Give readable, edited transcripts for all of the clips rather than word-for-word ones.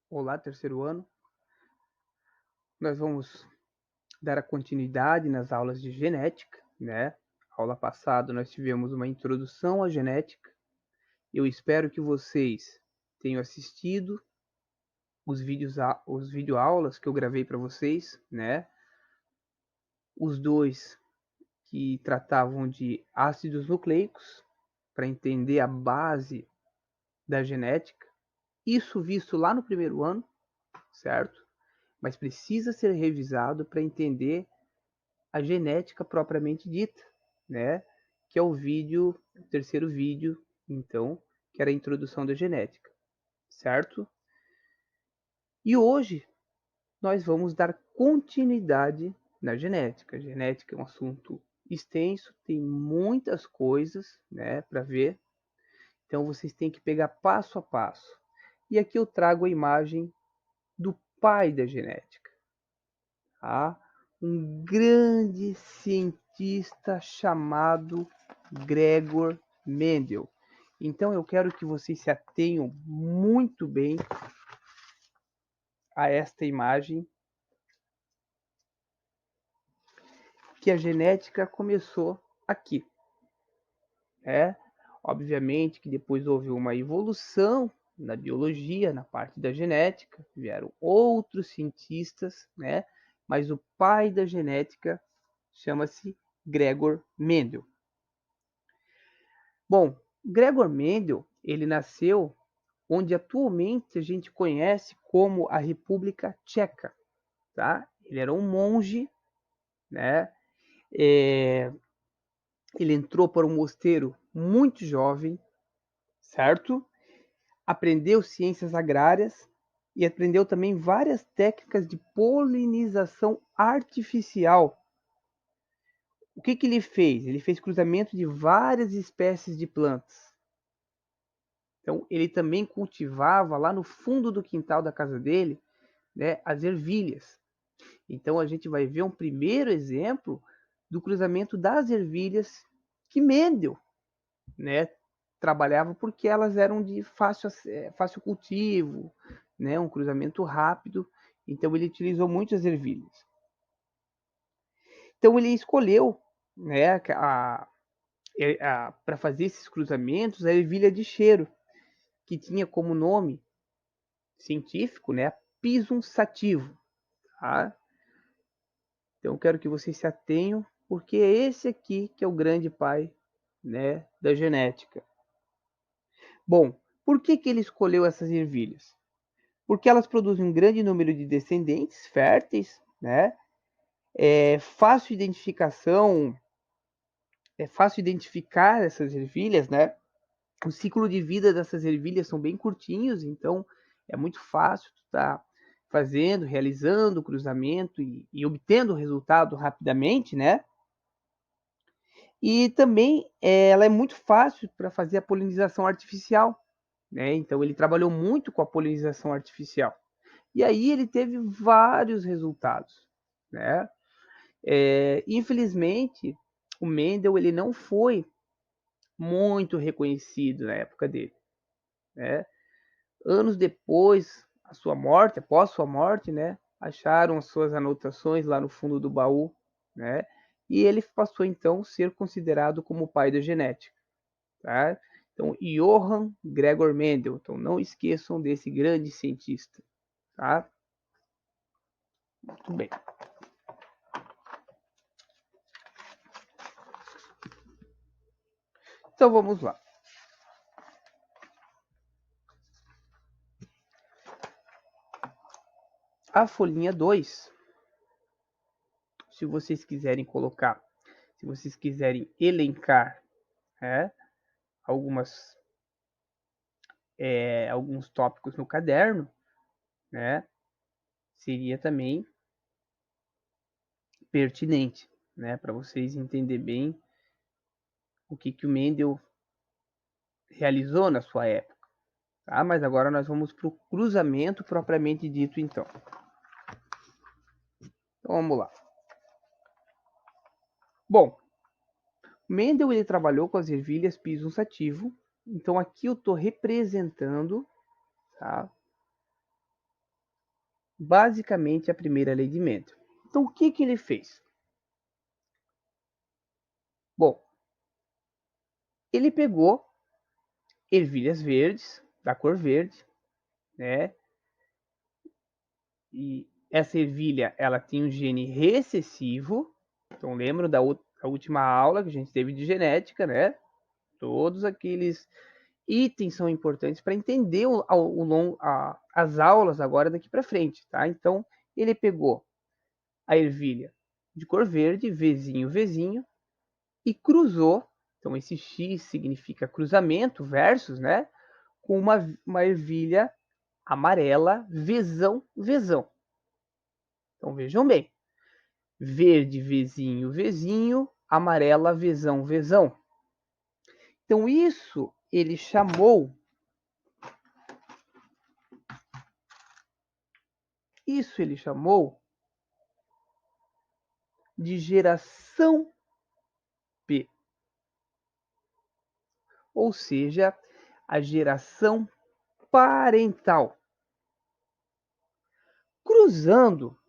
Olá, terceiro ano. Nós vamos dar a continuidade nas aulas de genética, né? Aula passada nós tivemos uma introdução à genética. Eu espero que vocês tenham assistido os videoaulas que eu gravei para vocês, né? Os dois que tratavam de ácidos nucleicos, para entender a base da genética. Isso visto lá no primeiro ano, certo? Mas precisa ser revisado para entender a genética propriamente dita, né? Que é o terceiro vídeo, então, que era a introdução da genética, certo? E hoje nós vamos dar continuidade na genética. A genética é um assunto extenso, tem muitas coisas, né, para ver. Então vocês têm que pegar passo a passo. E aqui eu trago a imagem do pai da genética, tá? Um grande cientista chamado Gregor Mendel. Então eu quero que vocês se atenham muito bem a esta imagem, que a genética começou aqui. Obviamente que depois houve uma evolução na biologia, na parte da genética, vieram outros cientistas, né? Mas o pai da genética chama-se Gregor Mendel. Bom, Gregor Mendel, ele nasceu onde atualmente a gente conhece como a República Tcheca, tá? Ele era um monge, né? Ele entrou para um mosteiro muito jovem, certo? Aprendeu ciências agrárias e aprendeu também várias técnicas de polinização artificial. O que ele fez? Ele fez cruzamento de várias espécies de plantas. Então, ele também cultivava lá no fundo do quintal da casa dele, né, as ervilhas. Então, a gente vai ver um primeiro exemplo do cruzamento das ervilhas que Mendel, né, trabalhava, porque elas eram de fácil cultivo, né, um cruzamento rápido. Então, ele utilizou muitas ervilhas. Então, ele escolheu, né, para fazer esses cruzamentos a ervilha de cheiro, que tinha como nome científico, né, Pisum sativum, tá? Então eu quero que vocês se atenham, porque é esse aqui que é o grande pai, né, da genética. Bom, por que ele escolheu essas ervilhas? Porque elas produzem um grande número de descendentes férteis, né? É fácil identificação, é fácil identificar essas ervilhas, né? O ciclo de vida dessas ervilhas são bem curtinhos, então é muito fácil estar fazendo, realizando o cruzamento e obtendo o resultado rapidamente, né? E também ela é muito fácil para fazer a polinização artificial, né? Então ele trabalhou muito com a polinização artificial. E aí ele teve vários resultados, né? Infelizmente, o Mendel ele não foi muito reconhecido na época dele, né? Anos depois, após sua morte, né, acharam as suas anotações lá no fundo do baú, né? E ele passou então a ser considerado como o pai da genética, tá? Então, Johann Gregor Mendel, então não esqueçam desse grande cientista, tá? Muito bem. Então vamos lá. A folhinha 2, se vocês quiserem colocar, se vocês quiserem elencar, né, algumas alguns tópicos no caderno, né, seria também pertinente, né, para vocês entenderem bem o que o Mendel realizou na sua época, tá? Mas agora nós vamos para o cruzamento propriamente dito, então. Então vamos lá. Bom, Mendel ele trabalhou com as ervilhas Pisum sativum. Então aqui eu estou representando, tá, basicamente a primeira lei de Mendel. Então, o que ele fez? Bom, ele pegou ervilhas verdes, da cor verde, né? E essa ervilha, ela tem um gene recessivo. Então, lembram da última aula que a gente teve de genética, né? Todos aqueles itens são importantes para entender as aulas agora daqui para frente, tá? Então, ele pegou a ervilha de cor verde, Vzinho, Vzinho, e cruzou. Então, esse X significa cruzamento, versus, né? Com uma ervilha amarela, Vzão, Vzão. Então, vejam bem. Verde, Vzinho, Vzinho, amarela, Vzão, Vzão. Então, isso ele chamou de geração P, ou seja, a geração parental. Cruzando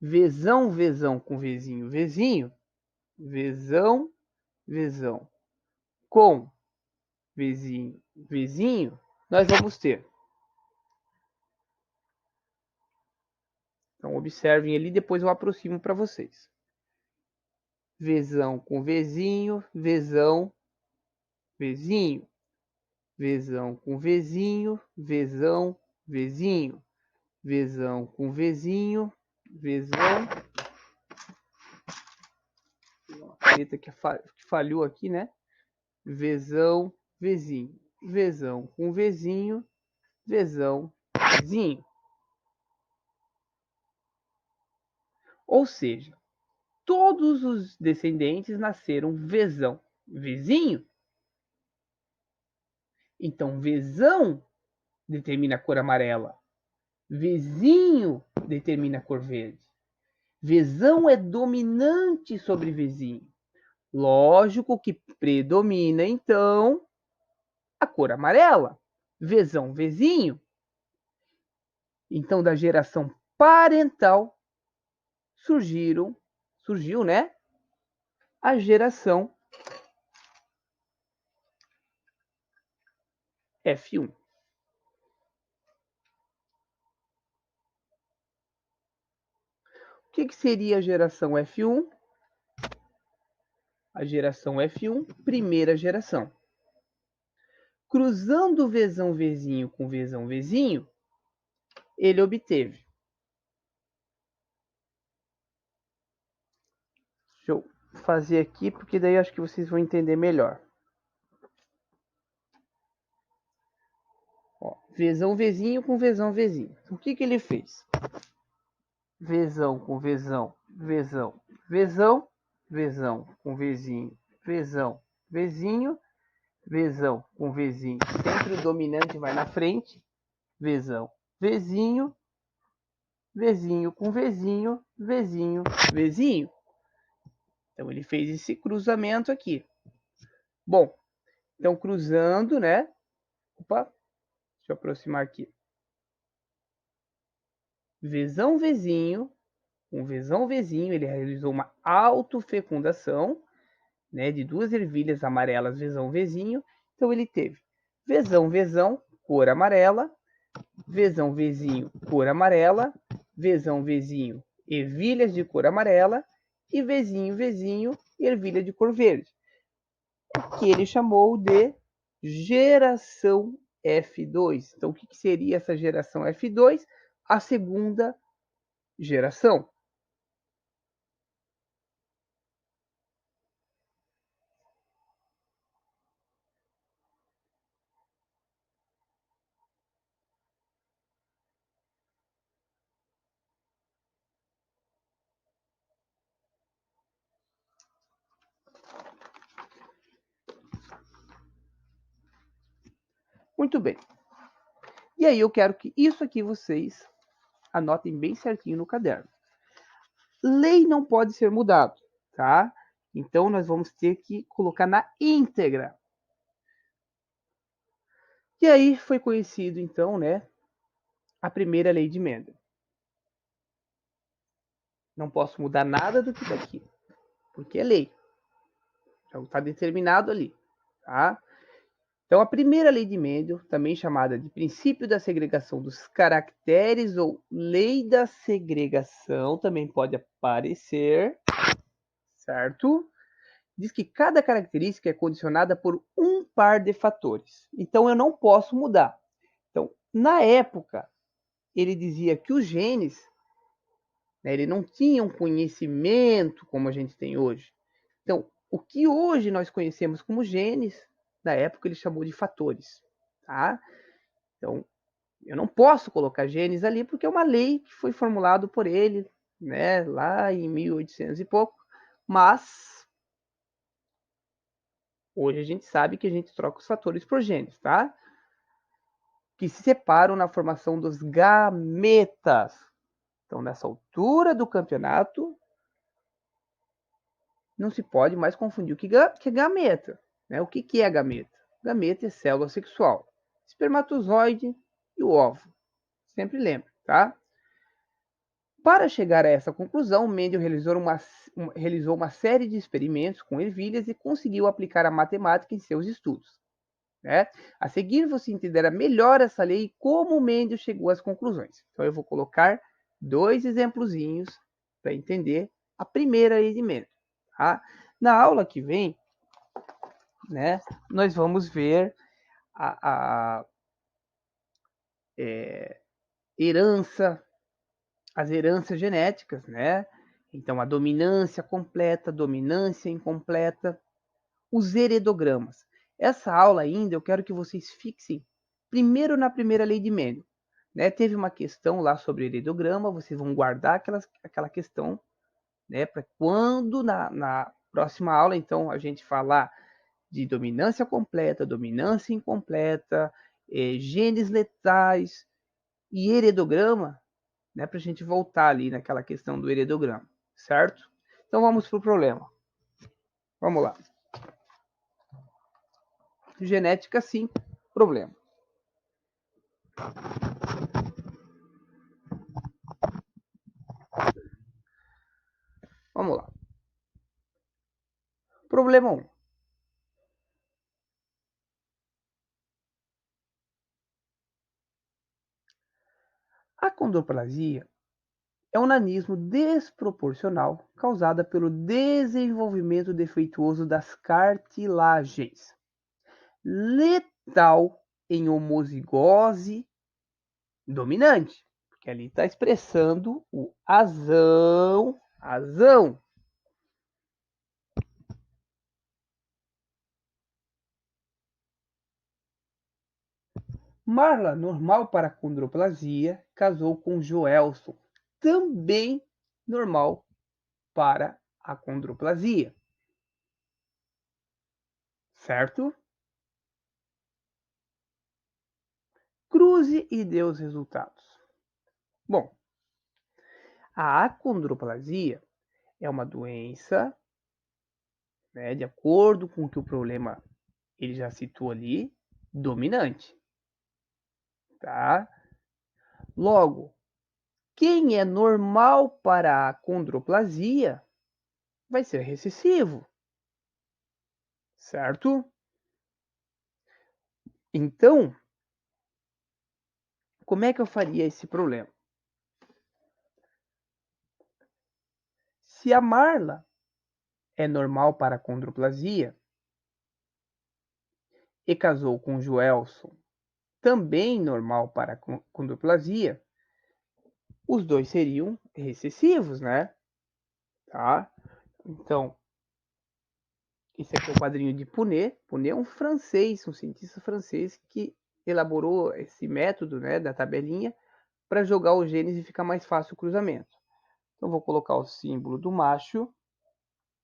Vzão, Vzão com Vzinho, Vzinho, Vzão, Vzão com Vzinho, Vzinho, nós vamos ter. Então, observem ali, depois eu aproximo para vocês. Vzão com Vzinho, Vzão, Vzinho, Vzão com Vzinho, Vzão, Vzinho, Vzão com Vzinho, Vzão. Uma caneta que falhou aqui, né? Vzão, Vzinho, Vzão com Vzinho, Vzão, Vzinho. Ou seja, todos os descendentes nasceram Vzão, Vzinho. Então, Vzão determina a cor amarela. Vzinho determina a cor verde. Vzão é dominante sobre Vzinho. Lógico que predomina, então, a cor amarela. Vzão, Vzinho. Então, da geração parental, surgiu, né? A geração F1. O que seria a geração F1? A geração F1, primeira geração. Cruzando Vzão, Vzinho com Vzão, Vzinho, ele obteve. Deixa eu fazer aqui, porque daí acho que vocês vão entender melhor. Ó, Vzão, Vzinho com Vzão, Vzinho. Então, o que ele fez? Vzão com Vzão, Vzão, Vzão, Vzão com Vzinho, Vzão, Vzinho, Vzão com Vzinho. Sempre o dominante vai na frente. Vzão, Vzinho, Vzinho com Vzinho, Vzinho, Vzinho. Então, ele fez esse cruzamento aqui. Bom, então, cruzando, né? Opa, deixa eu aproximar aqui. Vzão, Vzinho, com Vzão, Vzinho, ele realizou uma autofecundação, né, de duas ervilhas amarelas, Vzão, Vzinho. Então, ele teve Vzão, Vzão, cor amarela, Vzão, Vzinho, cor amarela, Vzão, Vzinho, ervilhas de cor amarela, e Vzinho, Vzinho, ervilha de cor verde, que ele chamou de geração F2. Então, o que seria essa geração F2? A segunda geração. Muito bem. E aí eu quero que isso aqui vocês anotem bem certinho no caderno. Lei não pode ser mudado, tá? Então, nós vamos ter que colocar na íntegra. E aí foi conhecido, então, né, a primeira lei de Mendel. Não posso mudar nada do que está aqui, porque é lei. Já está determinado ali, tá? Então, a primeira lei de Mendel, também chamada de princípio da segregação dos caracteres ou lei da segregação, também pode aparecer, certo? Diz que cada característica é condicionada por um par de fatores. Então, eu não posso mudar. Então, na época, ele dizia que os genes, né, ele não tinham conhecimento como a gente tem hoje. Então, o que hoje nós conhecemos como genes, na época ele chamou de fatores, tá? Então, eu não posso colocar genes ali porque é uma lei que foi formulado por ele, né, lá em 1800 e pouco, mas hoje a gente sabe que a gente troca os fatores por genes, tá? Que se separam na formação dos gametas. Então, nessa altura do campeonato, não se pode mais confundir o que é gameta. Né? O que é gameta? Gameta é célula sexual. Espermatozoide e o óvulo. Sempre lembra, tá? Para chegar a essa conclusão, Mendel realizou uma série de experimentos com ervilhas e conseguiu aplicar a matemática em seus estudos. Né? A seguir, você entenderá melhor essa lei e como Mendel chegou às conclusões. Então, eu vou colocar 2 exemplozinhos para entender a primeira lei de Mendel. Tá? Na aula que vem, né, nós vamos ver a herança, as heranças genéticas, né? Então, a dominância completa, dominância incompleta, os heredogramas. Essa aula ainda eu quero que vocês fixem primeiro na primeira lei de Mendel. Né? Teve uma questão lá sobre heredograma, vocês vão guardar aquela questão, né? Para quando na próxima aula, então, a gente falar de dominância completa, dominância incompleta, genes letais e heredograma, né? Para a gente voltar ali naquela questão do heredograma, certo? Então vamos para o problema. Vamos lá. Genética, sim, problema. Vamos lá. Problema 1. A condroplasia é um nanismo desproporcional causada pelo desenvolvimento defeituoso das cartilagens, letal em homozigose dominante, porque ali está expressando o azão. Marla, normal para a condroplasia, casou com Joelson, também normal para a condroplasia. Certo? Cruze e dê os resultados. Bom, a acondroplasia é uma doença, né, de acordo com o que o problema ele já citou ali, dominante. Tá? Logo, quem é normal para a condroplasia vai ser recessivo. Certo? Então, como é que eu faria esse problema? Se a Marla é normal para a condroplasia e casou com o Joelson, também normal para a condroplasia, os dois seriam recessivos, né? Tá? Então, esse aqui é o quadrinho de Punnett. Punnett é um francês, um cientista francês que elaborou esse método, né, da tabelinha para jogar os genes e ficar mais fácil o cruzamento. Então, vou colocar o símbolo do macho,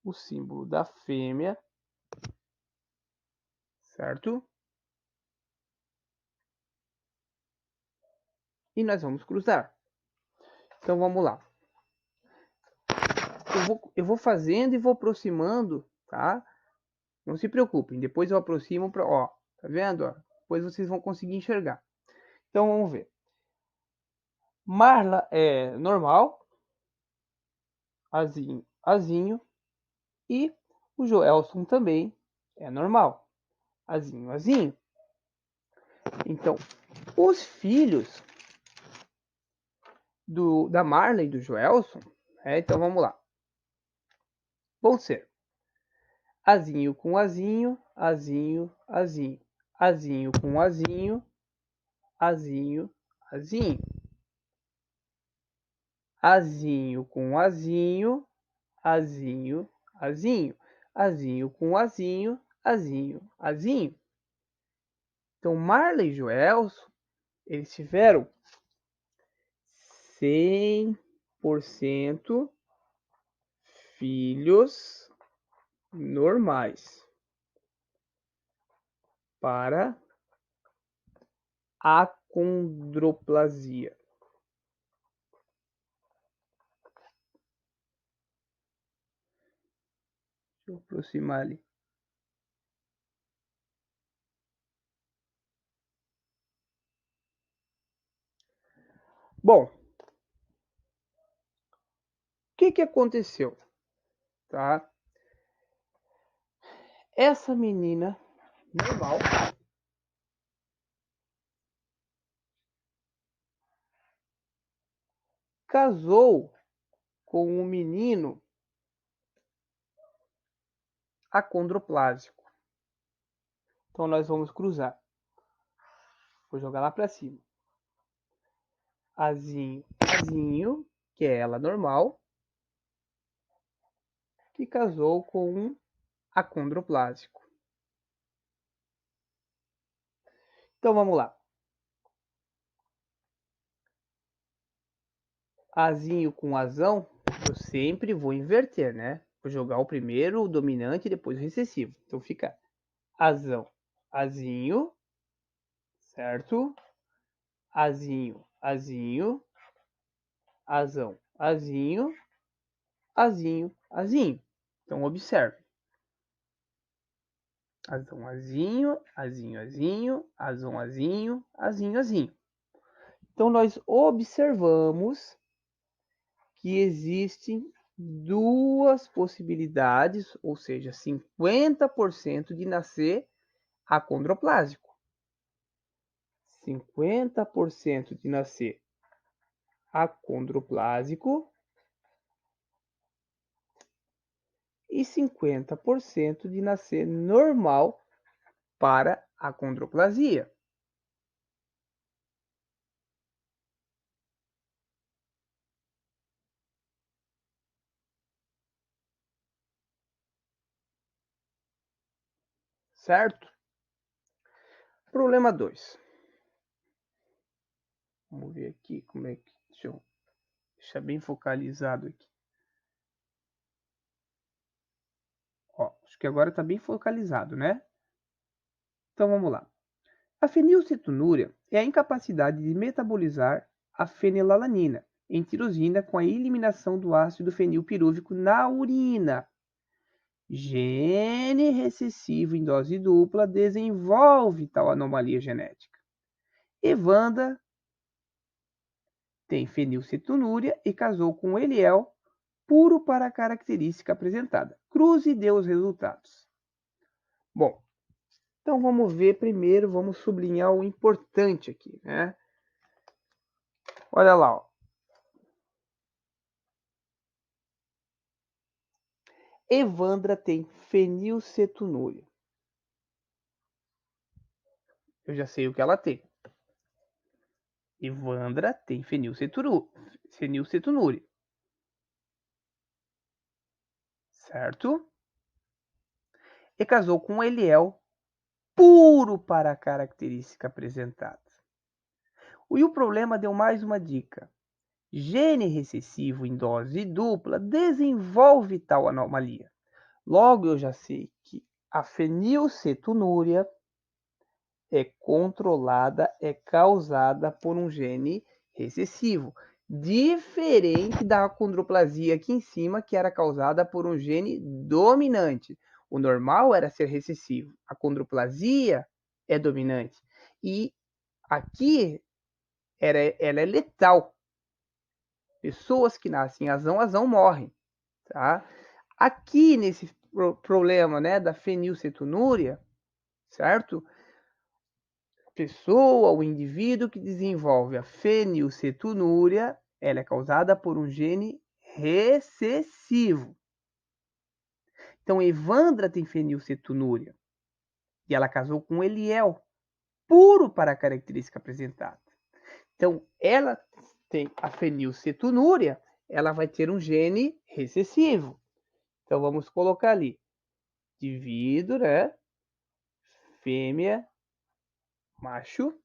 o símbolo da fêmea, certo? E nós vamos cruzar. Então, vamos lá. Eu vou fazendo e vou aproximando, tá? Não se preocupem, depois eu aproximo para, ó, tá vendo? Ó? Depois vocês vão conseguir enxergar. Então, vamos ver. Marla é normal, azinho, azinho, e o Joelson também é normal, azinho, azinho. Então, os filhos da Marla e do Joelson, então vamos lá, vão ser azinho com azinho, azinho, azinho, azinho com azinho, azinho, azinho, azinho com azinho, azinho, azinho, azinho com azinho, azinho, azinho. Então, Marla e Joelson, eles tiveram 100% filhos normais para acondroplasia. Deixa eu aproximar ali. Bom, o que aconteceu? Tá? Essa menina normal casou com um menino acondroplásico. Então nós vamos cruzar. Vou jogar lá para cima. Azinho, azinho, que é ela normal, que casou com um acondroplásico. Então vamos lá. Azinho com azão, eu sempre vou inverter, né? Vou jogar o primeiro o dominante e depois o recessivo. Então fica azão, azinho, certo? Azinho, azinho, azão, azinho, azinho, azinho. Então observe. Azão, azinho, azinho, azinho, azão, azinho, azinho, azinho. Então nós observamos que existem duas possibilidades, ou seja, 50% de nascer acondroplásico. 50% de nascer acondroplásico e 50% de nascer normal para acondroplasia. Certo? Problema 2. Vamos ver aqui como é que... Deixa eu deixar bem focalizado aqui. Ó, acho que agora está bem focalizado, né? Então vamos lá. A fenilcetonúria é a incapacidade de metabolizar a fenilalanina em tirosina com a eliminação do ácido fenilpirúvico na urina. Gene recessivo em dose dupla desenvolve tal anomalia genética. Evanda tem fenilcetonúria e casou com Eliel, puro para a característica apresentada. Cruze e dê os resultados. Bom, então vamos ver primeiro, vamos sublinhar o importante aqui, né? Olha lá, ó. Evandra tem fenilcetonúria. Eu já sei o que ela tem. Evandra tem fenilcetonúria. Certo? E casou com Eliel, puro para a característica apresentada. E o problema deu mais uma dica. Gene recessivo em dose dupla desenvolve tal anomalia. Logo, eu já sei que a fenilcetonúria é controlada, é causada por um gene recessivo, diferente da acondroplasia aqui em cima, que era causada por um gene dominante. O normal era ser recessivo, a acondroplasia é dominante. E aqui ela é letal, Pessoas que nascem azão morrem, tá? Aqui nesse problema, né, da fenilcetonúria, certo? A pessoa, o indivíduo que desenvolve a fenilcetonúria, ela é causada por um gene recessivo. Então, Evandra tem fenilcetonúria e ela casou com Eliel, puro para a característica apresentada. Então, ela tem a fenilcetonúria, ela vai ter um gene recessivo. Então, vamos colocar ali, indivíduo, né? Fêmea, macho.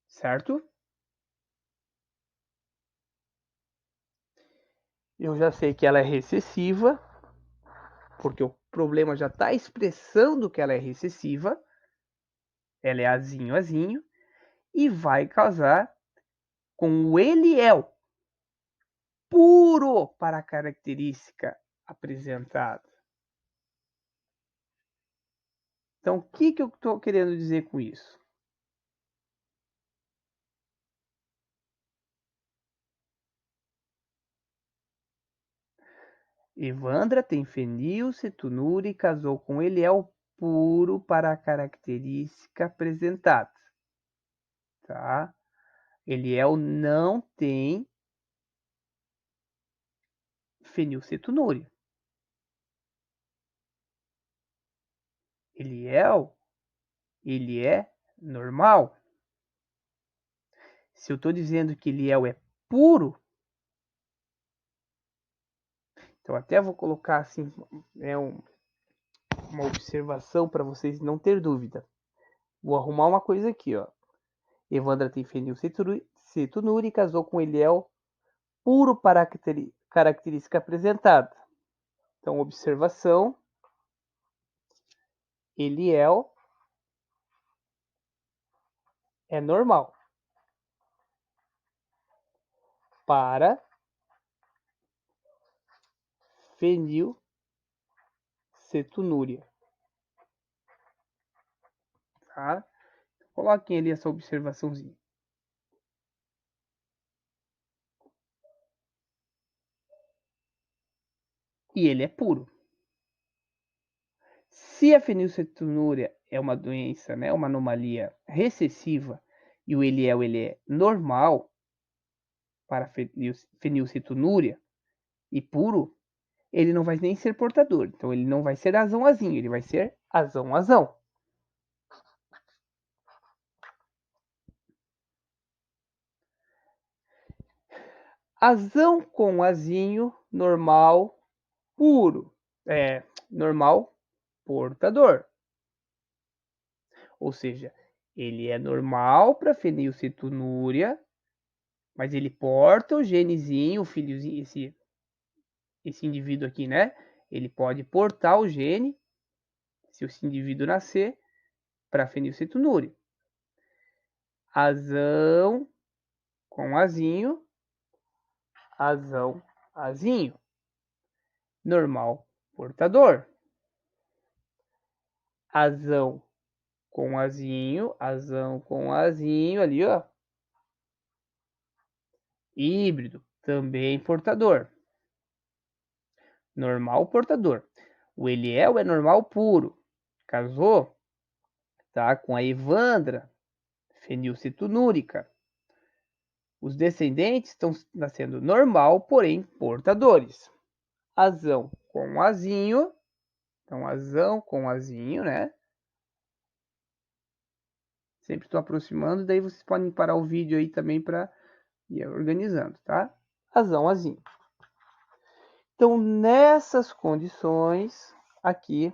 Certo? Eu já sei que ela é recessiva, porque o problema já está expressando que ela é recessiva. Ela é azinho, e vai casar com o Eliel, puro para a característica apresentada. Então, o que eu estou querendo dizer com isso? Evandra tem fenilcetonúria e casou com Eliel puro para a característica apresentada. Tá? Eliel não tem fenilcetonúria. Eliel, ele é normal. Se eu estou dizendo que Eliel é puro, então até vou colocar assim, uma observação para vocês não ter dúvida. Vou arrumar uma coisa aqui, ó. Evandra tem fenilcetonúria e casou com Eliel puro para a característica apresentada. Então, observação, Eliel é normal para fenilcetonúria. Tá? Coloquem ali essa observaçãozinha. E ele é puro. Se a fenilcetonúria é uma doença, né, uma anomalia recessiva, e o Eliel ele é normal para fenilcetonúria e puro, ele não vai nem ser portador. Então ele não vai ser azão-azinho, ele vai ser azão-azão. Azão com azinho, normal, puro. Normal, portador. Ou seja, ele é normal para fenilcetonúria, mas ele porta o genezinho, o filhozinho, esse indivíduo aqui, né? Ele pode portar o gene, se esse indivíduo nascer, para fenilcetonúria. Azão com azinho, azão, azinho. Normal, portador. Azão com azinho, azão com azinho ali, ó. Híbrido, também portador. Normal, portador. O Eliel é normal puro. Casou, tá, com a Evandra, fenilcetonúrica. Os descendentes estão nascendo normal, porém portadores. Azão com azinho. Então, azão com azinho, né? Sempre estou aproximando, daí vocês podem parar o vídeo aí também para ir organizando, tá? Azão, azinho. Então, nessas condições aqui,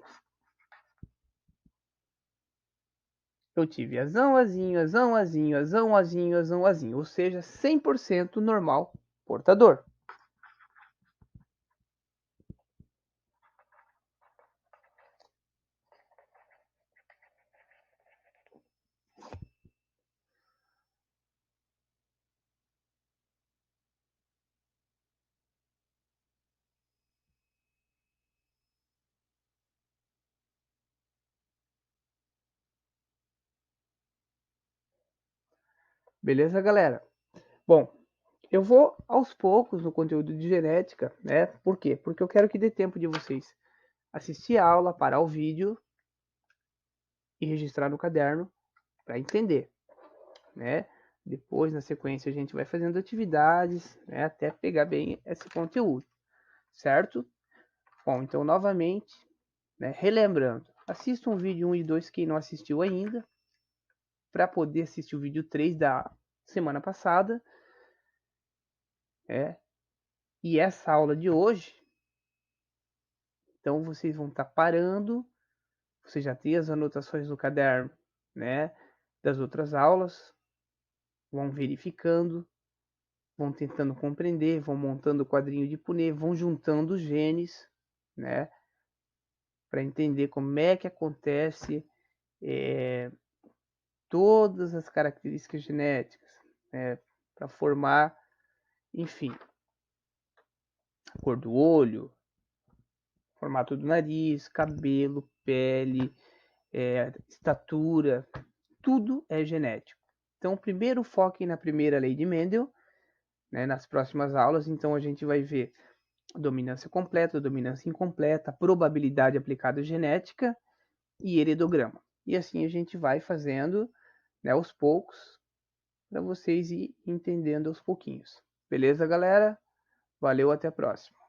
eu tive azão, azinho, azão, azinho, azão, azinho, azão, azinho. Ou seja, 100% normal portador. Beleza, galera? Bom, eu vou aos poucos no conteúdo de genética, né? Por quê? Porque eu quero que dê tempo de vocês assistir a aula, parar o vídeo e registrar no caderno para entender, né? Depois, na sequência, a gente vai fazendo atividades, né? Até pegar bem esse conteúdo, certo? Bom, então, novamente, né? Relembrando, assista o vídeo 1 e 2 quem não assistiu ainda, para poder assistir o vídeo 3 da semana passada, né? E essa aula de hoje, então vocês vão estar parando, você já tem as anotações no caderno, né? Das outras aulas, vão verificando, vão tentando compreender, vão montando o quadrinho de Punnett, vão juntando os genes, né? Para entender como é que acontece todas as características genéticas, né? Para formar, enfim, a cor do olho, formato do nariz, cabelo, pele, estatura, tudo é genético. Então, primeiro foquem na primeira lei de Mendel, né, nas próximas aulas. Então, a gente vai ver dominância completa, dominância incompleta, probabilidade aplicada à genética e heredograma. E assim a gente vai fazendo, né, aos poucos, para vocês ir entendendo aos pouquinhos. Beleza, galera? Valeu, até a próxima.